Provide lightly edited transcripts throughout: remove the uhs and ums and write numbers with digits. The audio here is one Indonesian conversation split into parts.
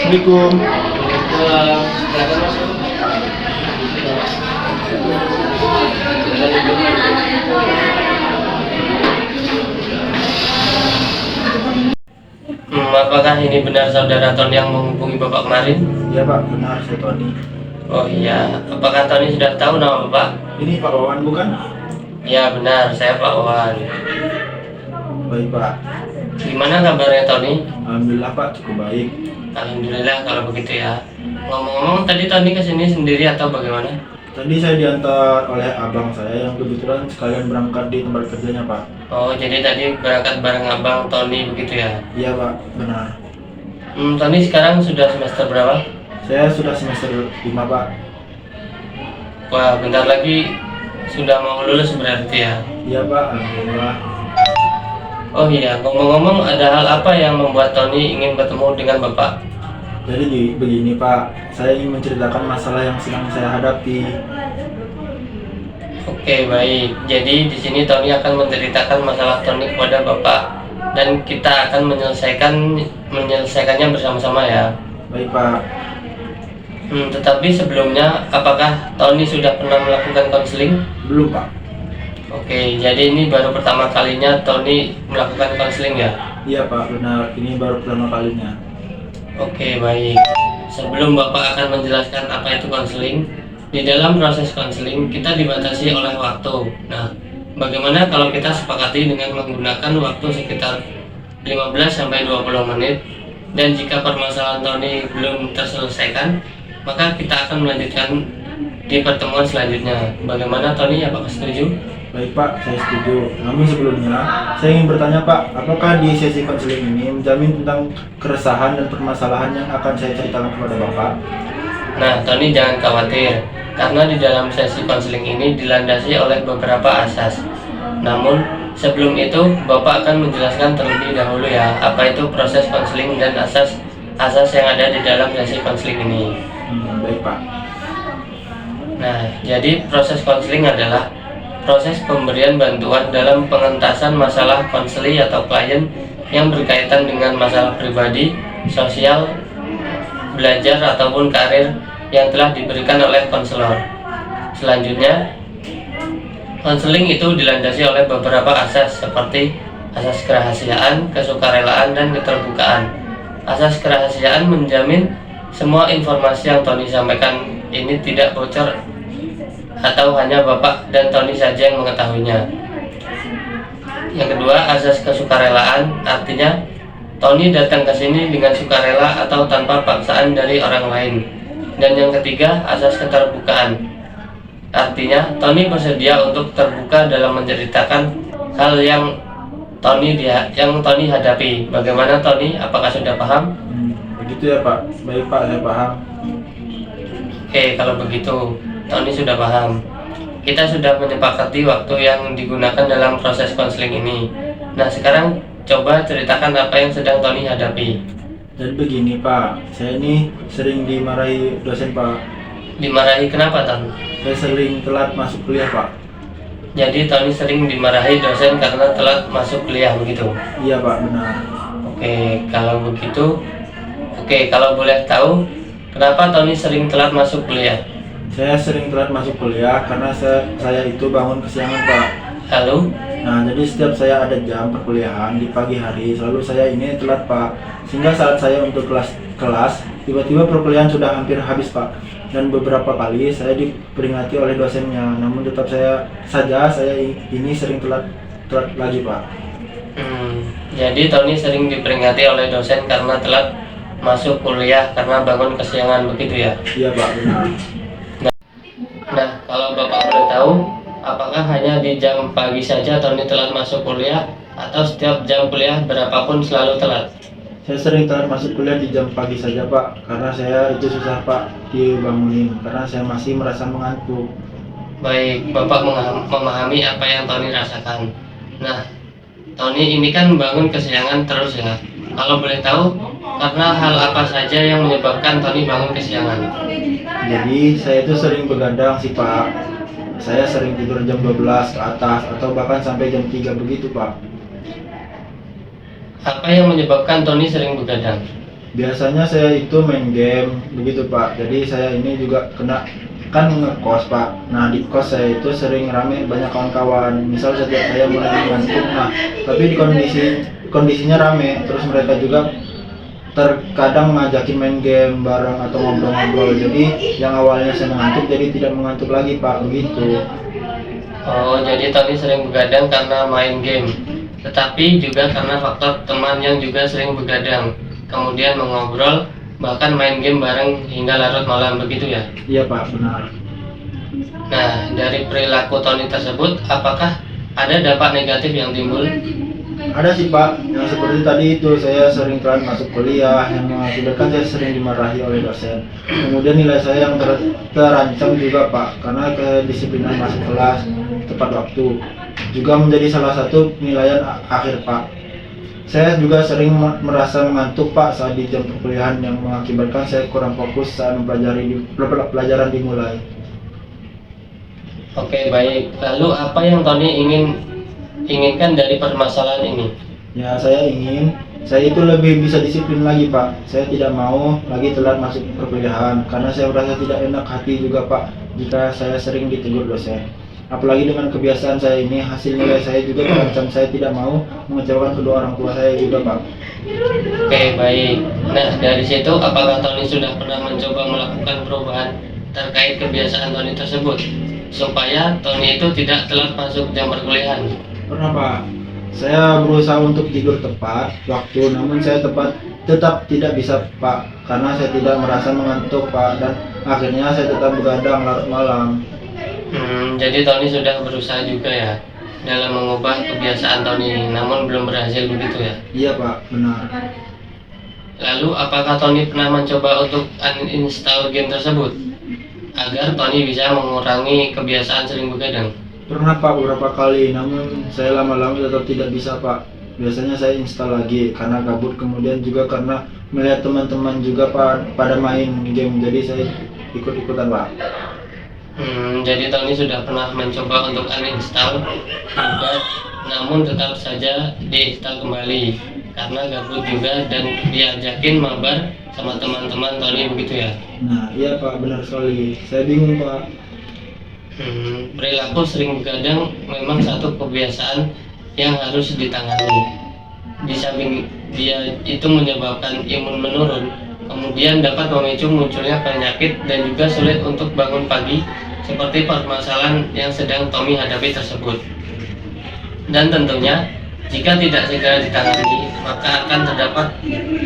Assalamualaikum. Waalaikumsalam. Silakan masuk. Apakah ini benar saudara Tony yang menghubungi Bapak kemarin? Iya Pak, benar saya Tony. Oh iya, apakah Tony sudah tahu nama Bapak? Ini Pak Wawan bukan? Ya benar, saya Pak Wawan. Baik Pak. Gimana kabarnya Tony? Alhamdulillah Pak, cukup baik. Alhamdulillah kalau begitu ya. Ngomong-ngomong tadi Tony kesini sendiri atau bagaimana? Tadi saya diantar oleh abang saya yang kebetulan sekalian berangkat di tempat kerjanya Pak. Oh jadi tadi berangkat bareng abang Tony begitu ya? Iya Pak, benar. Tony sekarang sudah semester berapa? Saya sudah semester 5 Pak. Wah bentar lagi sudah mau lulus berarti ya? Iya Pak, alhamdulillah. Oh iya, ngomong-ngomong ada hal apa yang membuat Tony ingin bertemu dengan Bapak? Jadi begini Pak, saya ingin menceritakan masalah yang sedang saya hadapi. Oke baik, jadi di sini Tony akan menceritakan masalah Tony kepada Bapak dan kita akan menyelesaikannya bersama-sama ya. Baik Pak. Tetapi sebelumnya, apakah Tony sudah pernah melakukan konseling? Belum Pak. Oke, jadi ini baru pertama kalinya Tony melakukan konseling ya? Iya Pak, benar. Ini baru pertama kalinya. Oke, baik. Sebelum Bapak akan menjelaskan apa itu konseling, di dalam proses konseling kita dibatasi oleh waktu. Nah, bagaimana kalau kita sepakati dengan menggunakan waktu sekitar 15-20 menit dan jika permasalahan Tony belum terselesaikan, maka kita akan melanjutkan di pertemuan selanjutnya. Bagaimana Tony, apakah setuju? Baik Pak, saya setuju. Namun sebelumnya, saya ingin bertanya Pak, apakah di sesi konseling ini menjamin tentang keresahan dan permasalahan yang akan saya ceritakan kepada Bapak? Nah, Tony jangan khawatir, karena di dalam sesi konseling ini dilandasi oleh beberapa asas. Namun, sebelum itu, Bapak akan menjelaskan terlebih dahulu ya, apa itu proses konseling dan asas yang ada di dalam sesi konseling ini. Baik Pak. Nah, jadi proses konseling adalah proses pemberian bantuan dalam pengentasan masalah konseli atau klien yang berkaitan dengan masalah pribadi, sosial, belajar ataupun karir yang telah diberikan oleh konselor. Selanjutnya, konseling itu dilandasi oleh beberapa asas seperti asas kerahasiaan, kesukarelaan, dan keterbukaan. Asas kerahasiaan menjamin semua informasi yang Tony sampaikan ini tidak bocor atau hanya Bapak dan Tony saja yang mengetahuinya. Yang kedua, asas kesukarelaan, artinya Tony datang ke sini dengan sukarela atau tanpa paksaan dari orang lain. Dan yang ketiga, asas keterbukaan, artinya Tony bersedia untuk terbuka dalam menceritakan hal yang Tony hadapi. Bagaimana Tony? Apakah sudah paham? Begitu ya Pak. Baik Pak, saya paham. Oke, kalau begitu Tony sudah paham. Kita sudah menyepakati waktu yang digunakan dalam proses konseling ini. Nah, sekarang coba ceritakan apa yang sedang Tony hadapi. Jadi begini Pak, saya ini sering dimarahi dosen Pak. Dimarahi kenapa, Ton? Saya sering telat masuk kuliah Pak. Jadi Tony sering dimarahi dosen karena telat masuk kuliah begitu? Iya Pak, benar. Oke, kalau begitu, kalau boleh tahu, kenapa Tony sering telat masuk kuliah? Saya sering telat masuk kuliah karena saya itu bangun kesiangan Pak. Lalu? Nah, jadi setiap saya ada jam perkuliahan di pagi hari, selalu saya ini telat Pak. Sehingga saat saya untuk kelas, tiba-tiba perkuliahan sudah hampir habis Pak. Dan beberapa kali saya diperingati oleh dosennya, namun tetap saya ini sering telat lagi Pak. Jadi Tony sering diperingati oleh dosen karena telat masuk kuliah karena bangun kesiangan begitu ya? Iya Pak, benar. Nah, kalau Bapak boleh tahu, apakah hanya di jam pagi saja Tony telat masuk kuliah atau setiap jam kuliah berapapun selalu telat? Saya sering telat masuk kuliah di jam pagi saja Pak, karena saya itu susah Pak dibangunin, karena saya masih merasa mengantuk. Baik, Bapak memahami apa yang Tony rasakan. Nah, Tony ini kan bangun kesiangan terus ya. Kalau boleh tahu, karena hal apa saja yang menyebabkan Tony bangun kesiangan? Jadi saya itu sering begadang sih Pak. Saya sering tidur jam 12 ke atas atau bahkan sampai jam 3 begitu Pak. Apa yang menyebabkan Tony sering begadang? Biasanya saya itu main game begitu Pak. Jadi saya ini juga kena kan ngekos Pak. Nah di kos saya itu sering rame banyak kawan-kawan. Misal setiap saya mulai ngantuk, nah tapi di kondisinya rame. Terus mereka juga terkadang ngajakin main game bareng atau ngobrol-ngobrol. Jadi yang awalnya saya mengantuk jadi tidak mengantuk lagi Pak begitu. Oh, jadi Tony sering begadang karena main game, tetapi juga karena faktor teman yang juga sering begadang, kemudian mengobrol, bahkan main game bareng hingga larut malam begitu ya? Iya Pak, benar. Nah, dari perilaku Tony tersebut, apakah ada dampak negatif yang timbul? Ada sih Pak, yang seperti tadi itu saya sering telat masuk kuliah yang mengakibatkan saya sering dimarahi oleh dosen. Kemudian nilai saya yang terancam juga Pak, karena kedisiplinan masuk kelas tepat waktu juga menjadi salah satu penilaian akhir Pak. Saya juga sering merasa mengantuk Pak saat di jam perkuliahan yang mengakibatkan saya kurang fokus saat mempelajari pelajaran dimulai. Oke, baik. Lalu apa yang Tony inginkan dari permasalahan ini? Ya, saya itu lebih bisa disiplin lagi Pak. Saya tidak mau lagi telat masuk perkuliahan karena saya merasa tidak enak hati juga Pak jika saya sering ditegur dosen. Apalagi dengan kebiasaan saya ini, hasil nilai saya juga terancam. Saya tidak mau mengecewakan kedua orang tua saya juga Pak. Oke, baik. Nah, dari situ apakah Tony sudah pernah mencoba melakukan perubahan terkait kebiasaan Tony tersebut supaya Tony itu tidak telat masuk jam perkuliahan? Pernah Pak, saya berusaha untuk tidur tepat waktu, namun saya tetap tidak bisa Pak, karena saya tidak merasa mengantuk Pak, dan akhirnya saya tetap begadang larut malam. Jadi Tony sudah berusaha juga ya dalam mengubah kebiasaan Tony, namun belum berhasil begitu ya? Iya Pak, benar. Lalu apakah Tony pernah mencoba untuk uninstall game tersebut agar Tony bisa mengurangi kebiasaan sering begadang? Pernah Pak beberapa kali, namun saya lama-lama tetap tidak bisa Pak. Biasanya saya install lagi karena gabut, kemudian juga karena melihat teman-teman juga Pak pada main game, jadi saya ikut-ikutan Pak. Jadi Tony sudah pernah mencoba untuk uninstall juga, namun tetap saja diinstal kembali karena gabut juga dan diajakin mabar sama teman-teman Tony begitu ya? Nah iya Pak, benar sekali. Saya bingung Pak. Perilaku sering begadang memang satu kebiasaan yang harus ditangani. Di samping dia itu menyebabkan imun menurun, kemudian dapat memicu munculnya penyakit dan juga sulit untuk bangun pagi seperti permasalahan yang sedang Tommy hadapi tersebut. Dan tentunya jika tidak segera ditangani, maka akan terdapat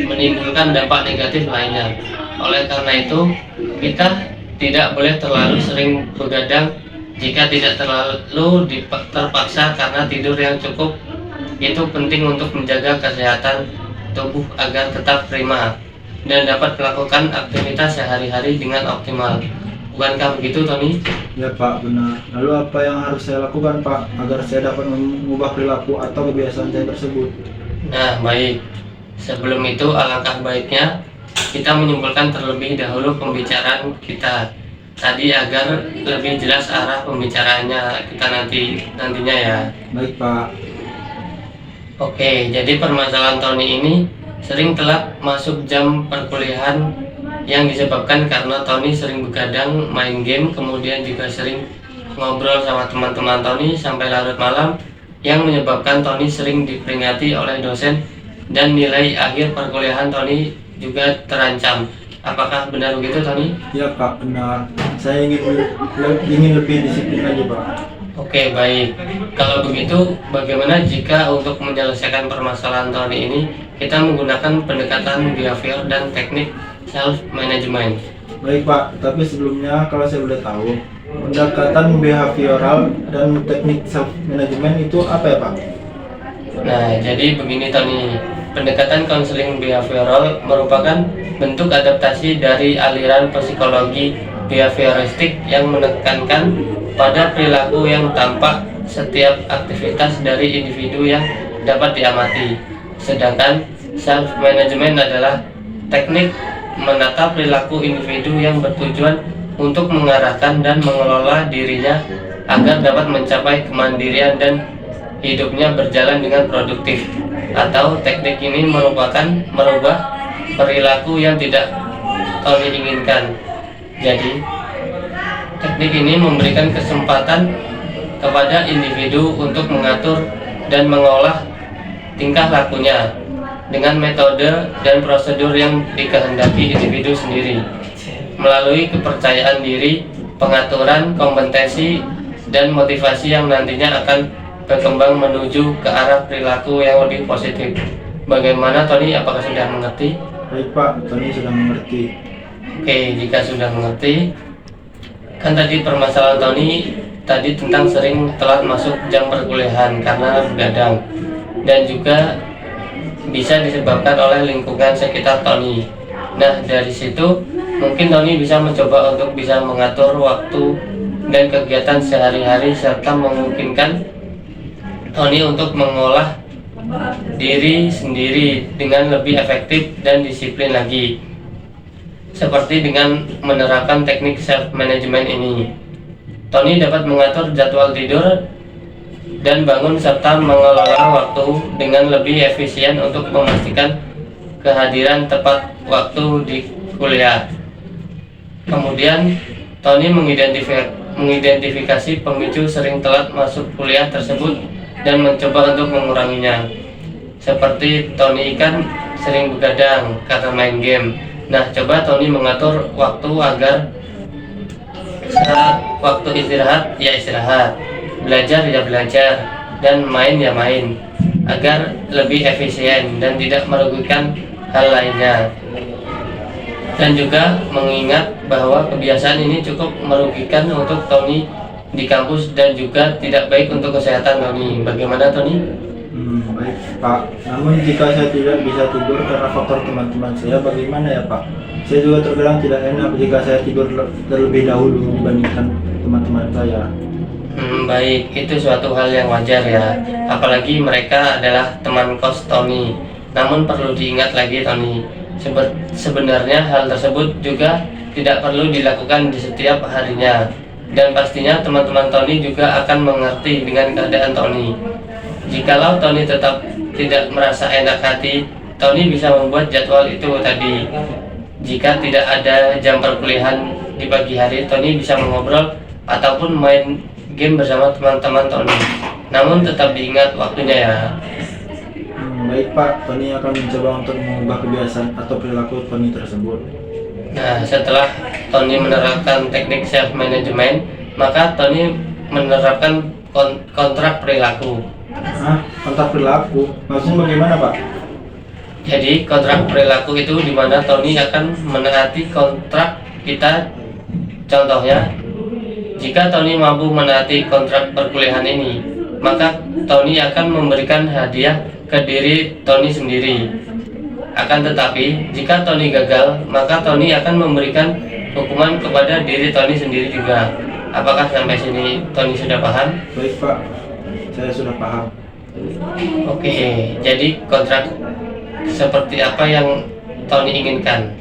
menimbulkan dampak negatif lainnya. Oleh karena itu, kita tidak boleh terlalu sering begadang. Jika tidak terlalu terpaksa karena tidur yang cukup itu penting untuk menjaga kesehatan tubuh agar tetap prima dan dapat melakukan aktivitas sehari-hari dengan optimal. Bukankah begitu, Tony? Ya Pak, benar. Lalu apa yang harus saya lakukan Pak agar saya dapat mengubah perilaku atau kebiasaan saya tersebut? Nah, baik. Sebelum itu alangkah baiknya kita menyimpulkan terlebih dahulu pembicaraan kita tadi agar lebih jelas arah pembicaraannya kita nantinya ya. Baik Pak. Oke, jadi permasalahan Tony ini sering telat masuk jam perkuliahan yang disebabkan karena Tony sering begadang main game, kemudian juga sering ngobrol sama teman-teman Tony sampai larut malam yang menyebabkan Tony sering diperingati oleh dosen dan nilai akhir perkuliahan Tony juga terancam. Apakah benar begitu, Tony? Ya Pak, benar. Saya ingin lebih disiplin lagi Pak. Oke, baik. Kalau begitu, bagaimana jika untuk menyelesaikan permasalahan Tony ini kita menggunakan pendekatan behavior dan teknik self management? Baik Pak, tapi sebelumnya kalau saya boleh tahu, pendekatan behavioral dan teknik self management itu apa ya Pak? Nah, jadi begini Tony, pendekatan konseling behavioral merupakan bentuk adaptasi dari aliran psikologi behavioristik yang menekankan pada perilaku yang tampak setiap aktivitas dari individu yang dapat diamati. Sedangkan self management adalah teknik menata perilaku individu yang bertujuan untuk mengarahkan dan mengelola dirinya agar dapat mencapai kemandirian dan hidupnya berjalan dengan produktif. Atau teknik ini merupakan merubah perilaku yang tidak Tony inginkan. Jadi, teknik ini memberikan kesempatan kepada individu untuk mengatur dan mengolah tingkah lakunya dengan metode dan prosedur yang dikehendaki individu sendiri melalui kepercayaan diri, pengaturan, kompetensi, dan motivasi yang nantinya akan berkembang menuju ke arah perilaku yang lebih positif. Bagaimana Tony? Apakah sudah mengerti? Baik Pak, Tony sudah mengerti. Oke, jika sudah mengerti, kan tadi permasalahan Tony tadi tentang sering telat masuk jam perkuliahan karena begadang, dan juga bisa disebabkan oleh lingkungan sekitar Tony. Nah, dari situ mungkin Tony bisa mencoba untuk bisa mengatur waktu dan kegiatan sehari-hari serta memungkinkan Tony untuk mengolah diri sendiri dengan lebih efektif dan disiplin lagi, seperti dengan menerapkan teknik self management ini. Tony dapat mengatur jadwal tidur dan bangun serta mengelola waktu dengan lebih efisien untuk memastikan kehadiran tepat waktu di kuliah. Kemudian Tony mengidentifikasi pemicu sering telat masuk kuliah tersebut dan mencoba untuk menguranginya. Seperti Tony kan sering begadang karena main game. Nah, coba Tony mengatur waktu agar saat waktu istirahat ya istirahat, belajar ya belajar, dan main ya main, agar lebih efisien dan tidak merugikan hal lainnya. Dan juga mengingat bahwa kebiasaan ini cukup merugikan untuk Tony di kampus dan juga tidak baik untuk kesehatan Tony. Bagaimana Tony? Baik Pak, namun jika saya tidak bisa tidur karena faktor teman-teman saya, bagaimana ya Pak? Saya juga terkadang tidak enak jika saya tidur terlebih dahulu dibandingkan teman-teman saya. Baik, itu suatu hal yang wajar ya, apalagi mereka adalah teman kos Tony. Namun perlu diingat lagi Tony, sebenarnya hal tersebut juga tidak perlu dilakukan di setiap harinya, dan pastinya teman-teman Tony juga akan mengerti dengan keadaan Tony. Jikalau Tony tetap tidak merasa enak hati, Tony bisa membuat jadwal itu tadi. Jika tidak ada jam perkuliahan di pagi hari, Tony bisa mengobrol ataupun main game bersama teman-teman Tony. Namun tetap diingat waktunya ya. Baik Pak, Tony akan mencoba untuk mengubah kebiasaan atau perilaku Tony tersebut. Nah, setelah Tony menerapkan teknik self management, maka Tony menerapkan kontrak perilaku. Kontrak perilaku? Maksudnya bagaimana Pak? Jadi kontrak perilaku itu dimana Tony akan menaati kontrak kita. Contohnya, jika Tony mampu menaati kontrak perkuliahan ini, maka Tony akan memberikan hadiah ke diri Tony sendiri. Akan tetapi, jika Tony gagal, maka Tony akan memberikan hukuman kepada diri Tony sendiri juga. Apakah sampai sini Tony sudah paham? Baik Pak, saya sudah paham. Oke, jadi kontrak seperti apa yang Tony inginkan?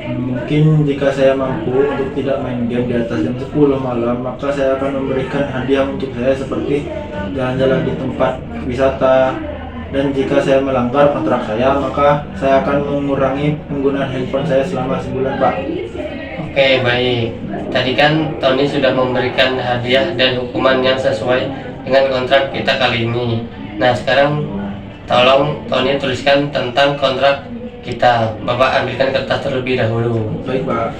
Mungkin jika saya mampu untuk tidak main game di atas jam 10 malam, maka saya akan memberikan hadiah untuk saya seperti jalan-jalan di tempat wisata. Dan jika saya melanggar kontrak saya, maka saya akan mengurangi penggunaan handphone saya selama sebulan Pak. Oke, baik. Tadi kan Tony sudah memberikan hadiah dan hukuman yang sesuai dengan kontrak kita kali ini. Nah, sekarang tolong Tony tuliskan tentang kontrak kita. Bapak ambilkan kertas terlebih dahulu. Baik Pak.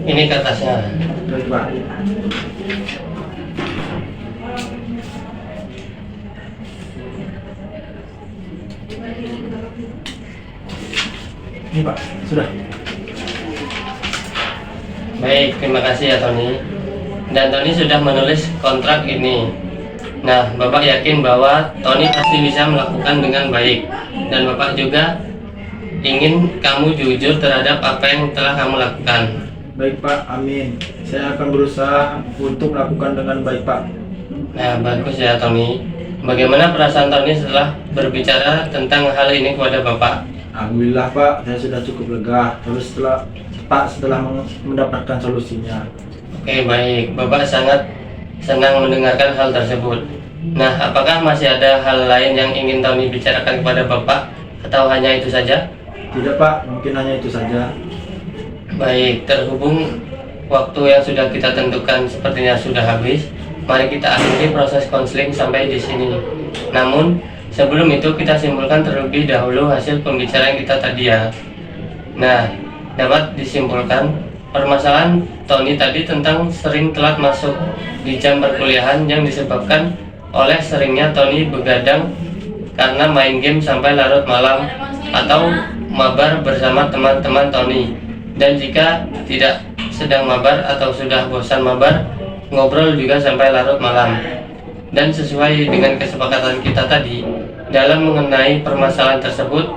Ini kertasnya. Baik Pak. Ini Pak, sudah. Baik, terima kasih ya Tony. Dan Tony sudah menulis kontrak ini. Nah, Bapak yakin bahwa Tony pasti bisa melakukan dengan baik. Dan Bapak juga ingin kamu jujur terhadap apa yang telah kamu lakukan. Baik Pak, amin. Saya akan berusaha untuk melakukan dengan baik Pak. Nah, bagus ya Tony. Bagaimana perasaan Tony setelah berbicara tentang hal ini kepada Bapak? Alhamdulillah Pak, saya sudah cukup lega. Terus setelah mendapatkan solusinya. Oke, baik. Bapak sangat senang mendengarkan hal tersebut. Nah, apakah masih ada hal lain yang ingin Tony bicarakan kepada Bapak? Atau hanya itu saja? Tidak Pak, mungkin hanya itu saja. Baik, terhubung waktu yang sudah kita tentukan sepertinya sudah habis. Mari kita akhiri proses konseling sampai di sini. Namun, sebelum itu kita simpulkan terlebih dahulu hasil pembicaraan kita tadi ya. Nah, dapat disimpulkan permasalahan Tony tadi tentang sering telat masuk di jam perkuliahan yang disebabkan oleh seringnya Tony begadang karena main game sampai larut malam atau mabar bersama teman-teman Tony. Dan jika tidak sedang mabar atau sudah bosan mabar, ngobrol juga sampai larut malam. Dan sesuai dengan kesepakatan kita tadi dalam mengenai permasalahan tersebut,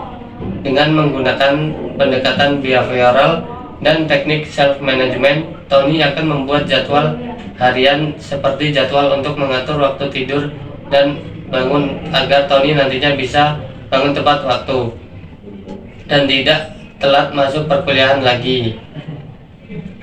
dengan menggunakan pendekatan behavioral dan teknik self management, Tony akan membuat jadwal harian seperti jadwal untuk mengatur waktu tidur dan bangun agar Tony nantinya bisa bangun tepat waktu dan tidak telat masuk perkuliahan lagi.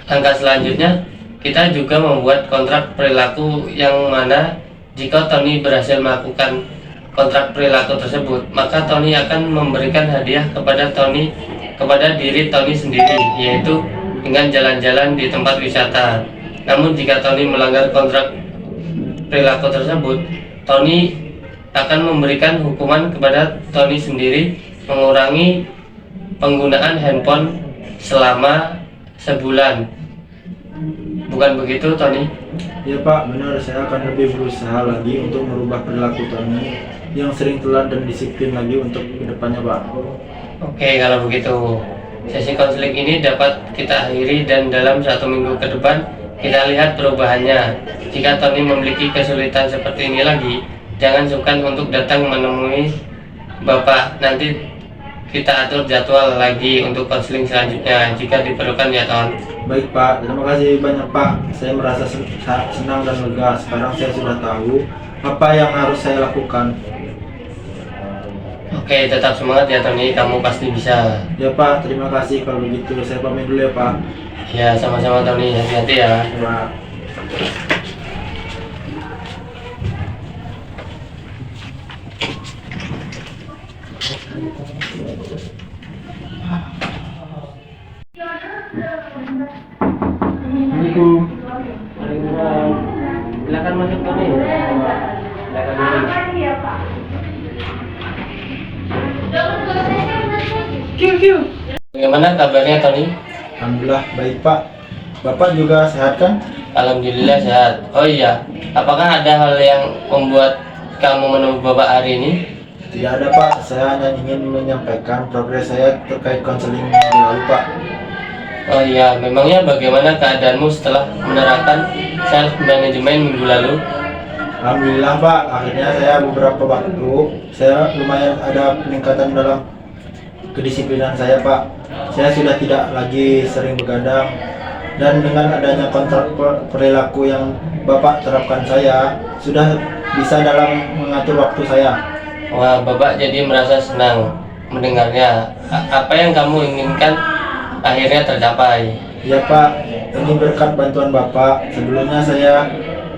Langkah selanjutnya, kita juga membuat kontrak perilaku yang mana jika Tony berhasil melakukan kontrak perilaku tersebut, maka Tony akan memberikan hadiah kepada diri Tony sendiri, yaitu dengan jalan-jalan di tempat wisata. Namun jika Tony melanggar kontrak perilaku tersebut, Tony akan memberikan hukuman kepada Tony sendiri, mengurangi penggunaan handphone selama sebulan. Bukan begitu, Tony? Ya Pak, benar. Saya akan lebih berusaha lagi untuk merubah perilaku Tony yang sering telat dan disiplin lagi untuk kedepannya Pak. Oke, kalau begitu sesi konseling ini dapat kita akhiri dan dalam 1 minggu ke depan kita lihat perubahannya. Jika Tony memiliki kesulitan seperti ini lagi, jangan sungkan untuk datang menemui Bapak. Nanti kita atur jadwal lagi untuk konseling selanjutnya jika diperlukan ya Ton. Baik Pak, terima kasih banyak Pak. Saya merasa senang dan lega. Sekarang saya sudah tahu apa yang harus saya lakukan. Oke, tetap semangat ya Tony, kamu pasti bisa. Ya Pak, terima kasih. Kalau begitu saya pamit dulu ya Pak. Ya, sama-sama Tony, hati-hati ya. Ya, Pak. Assalamualaikum. Waalaikumsalam. Silakan masuk Tony. Silakan duduk. Bagaimana kabarnya Tony? Alhamdulillah baik Pak. Bapak juga sehat kan? Alhamdulillah sehat. Oh iya, apakah ada hal yang membuat kamu menemui Bapak hari ini? Tidak ada Pak. Saya hanya ingin menyampaikan progres saya terkait konseling minggu lalu Pak. Oh iya, memangnya bagaimana keadaanmu setelah menerapkan self management minggu lalu? Alhamdulillah Pak. Akhirnya saya beberapa waktu saya lumayan ada peningkatan dalam kedisiplinan saya Pak. Saya sudah tidak lagi sering begadang, dan dengan adanya kontrak perilaku yang Bapak terapkan, saya sudah bisa dalam mengatur waktu saya. Wah, Bapak jadi merasa senang mendengarnya. Apa yang kamu inginkan akhirnya tercapai? Ya Pak, ini berkat bantuan Bapak. Sebelumnya saya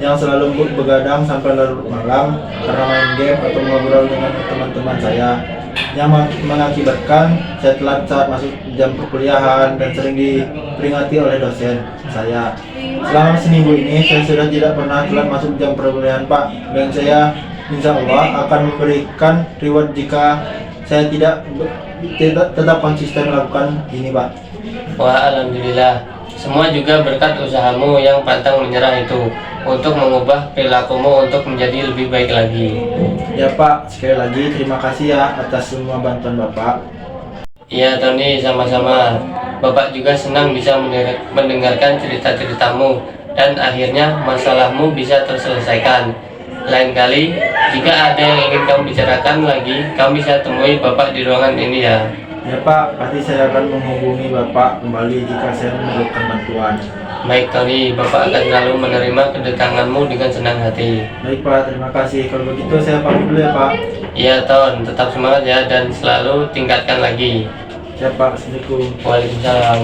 yang selalu begadang sampai larut malam karena main game atau ngobrol dengan teman-teman saya, yang mengakibatkan saya telat saat masuk jam perkuliahan dan sering diperingati oleh dosen saya. Selama seminggu ini saya sudah tidak pernah telat masuk jam perkuliahan Pak, dan saya insya Allah akan memberikan reward jika saya tidak tetap konsisten melakukan ini Pak. Wah, alhamdulillah. Semua juga berkat usahamu yang pantang menyerah itu untuk mengubah perilakumu untuk menjadi lebih baik lagi. Ya Pak, sekali lagi terima kasih ya atas semua bantuan Bapak. Iya Tony, sama-sama. Bapak juga senang bisa mendengarkan cerita-ceritamu dan akhirnya masalahmu bisa terselesaikan. Lain kali, jika ada yang ingin kamu bicarakan lagi, kamu bisa temui Bapak di ruangan ini ya. Ya Pak, pasti saya akan menghubungi Bapak kembali jika saya memerlukan bantuan. Baik Tony, Bapak akan selalu menerima kedatanganmu dengan senang hati. Baik Pak, terima kasih. Kalau begitu saya pamit dulu ya Pak. Iya Ton, tetap semangat ya dan selalu tingkatkan lagi. Ya Pak, Assalamualaikum. Waalaikumsalam.